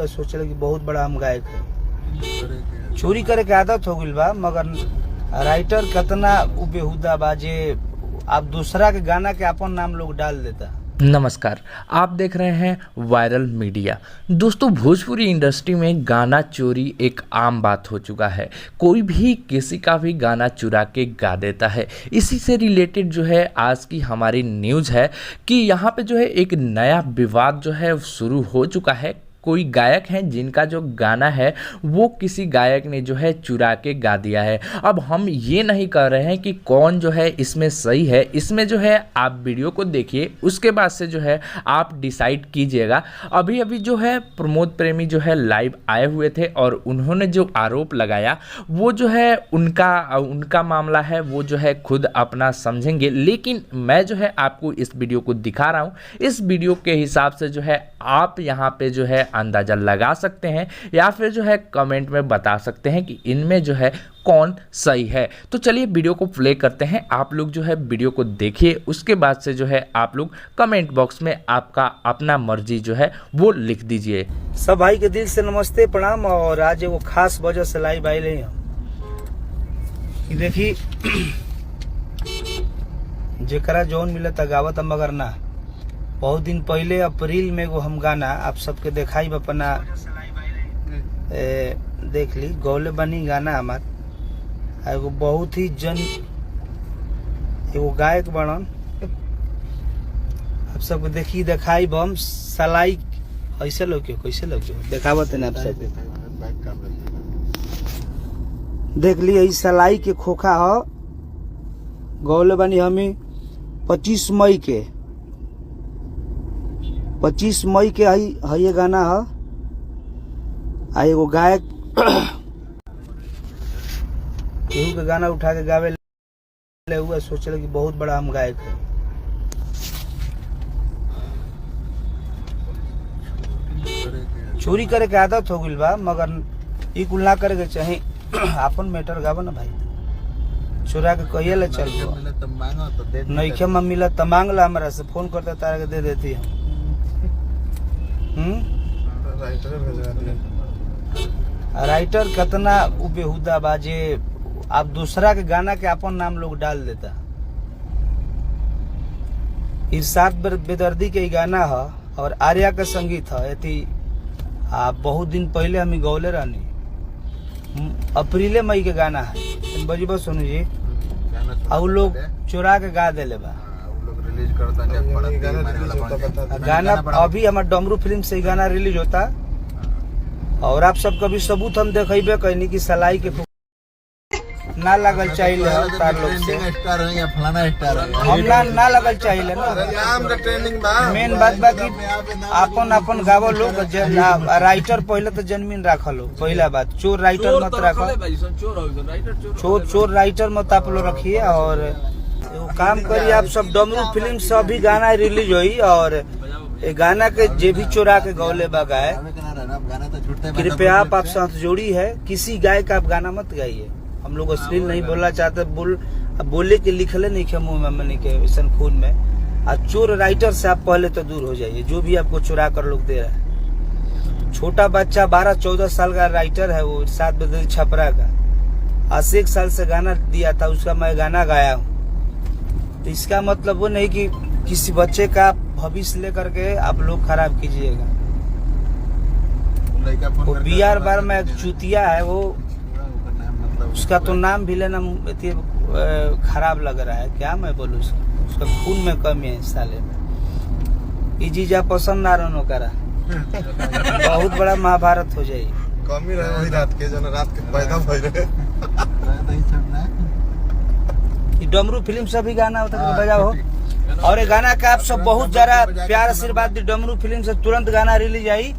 हुआ सोचल कि बहुत बड़ा हम गायक है। चोरी करे के आदत हो गई बा, मगर राइटर कितना बेहुदा बा जे आप दूसरा के गाना के अपन नाम लोग डाल देता। नमस्कार, आप देख रहे हैं वायरल मीडिया। दोस्तों, भोजपुरी इंडस्ट्री में गाना चोरी एक आम बात हो चुका है। कोई भी किसी का भी गाना चुरा के गा देता है। इसी से रिलेटेड जो है आज की हमारी न्यूज़ है कि यहाँ पे जो है एक नया विवाद जो है शुरू हो चुका है। कोई गायक हैं जिनका जो गाना है वो किसी गायक ने जो है चुरा के गा दिया है। अब हम ये नहीं कह रहे हैं कि कौन जो है इसमें सही है। इसमें जो है आप वीडियो को देखिए, उसके बाद से जो है आप डिसाइड कीजिएगा। अभी अभी जो है प्रमोद प्रेमी जो है लाइव आए हुए थे और उन्होंने जो आरोप लगाया वो जो है उनका मामला है, वो जो है खुद अपना समझेंगे। लेकिन मैं जो है आपको इस वीडियो को दिखा रहा हूँ। इस वीडियो के हिसाब से जो है आप यहाँ पे जो है अंदाज़ा लगा सकते हैं या फिर जो है कमेंट में बता सकते हैं कि इनमें जो है कौन सही है। तो चलिए वीडियो को प्ले करते हैं। आप लोग जो है वीडियो को देखिए, उसके बाद से जो है आप लोग कमेंट बॉक्स में आपका अपना मर्जी जो है वो लिख दीजिए। सब भाई के दिल से नमस्ते प्रणाम। और आज वो खास वजह से लाइव आए हैं। देखी जेकरा जौन मिले गावत मगर ना, बहुत दिन पहले अप्रैल में वो हम गाना आप सबके दिखाई अपना देख ली गौले बनी गाना हमार। एगो बहुत ही एगो गायक बनन, आप सबको देखी दिखाई बम सलाई ऐसे लोग कैसे लोग देखावत है ना। आप सब देख ली यही सलाई के खोखा हो गौले बनी हमें 25 मई के है ये गाना है। आ एगो गायक केहू के गाना उठा के गावे ले हुआ सोचल कि बहुत बड़ा हम गायक है। चोरी करे के आदत हो गई बा, मगर ई कुल ना करे के चाहे। अपन मैटर गावा ना भाई, चोरा के कहिए ले चल नहीं खे में मिला तो मांग ला, हमारा से फोन करता तारा के दे देती हम। राइटर कितना बेहुदा बा जे आप दूसरा के गाना के अपन नाम लोग डाल देता। इरशाद बेदर्दी के गाना है और आर्या का संगीत है। बहुत दिन पहले हम गौले रहनी, अप्रैल मई के गाना है। बजबा सुनू जी, और लोग चुरा के गा देले बा गाना। अभी हमारे डमरू फिल्म से गाना रिलीज होता और आप सबका भी सबूत हम देखेबे कहनी कि सलाई के ना लगल चाहिए तार लोग से हम ना लगल चाहिए ना। मेन बात बा कि अपन गावो लोग। राइटर पहले तो जन्मीन रखल हो, पहला बात। चोर राइटर मत रखो, चोर राइटर मत आप लोग रखिए। और काम करिए आप सब, डमरू फिल्म से अभी गाना रिलीज हुई और ये गाना के जे भी चोरा के गौले बगाए, कृपया आप साथ जोड़ी है। किसी गाय का आप गाना मत गाइए। हम लोग अश्लील नहीं बोलना चाहते, बोले के लिखले नहीं खे मुंह में मनी के ऐसा खून में। और चोर राइटर से आप पहले तो दूर हो जाइए, जो भी आपको चुरा कर लोग दे रहा है। छोटा बच्चा 12-14 साल का राइटर है, वो 7 बजे छपरा का 80 साल से गाना दिया था, उसका मैं गाना गाया हूँ। तो इसका मतलब वो नहीं कि किसी बच्चे का भविष्य लेकर के आप लोग खराब कीजिएगा। वो BR बार में एक चूतिया है, वो उसका तो नाम भी लेना खराब लग रहा है। क्या मैं बोलूँ, उसका खून में कमी है साले में। ये चीजा पसंद ना रहो करा बहुत बड़ा महाभारत हो जाए। कमी रहे वही रात के पैदा भइल रहे। डमरू फिल्म से भी गाना होता है बजाओ हो। और ये गाना का आप सब बहुत जरा प्यार आशीर्वाद दी। डमरू फिल्म से तुरंत गाना रिलीज आई।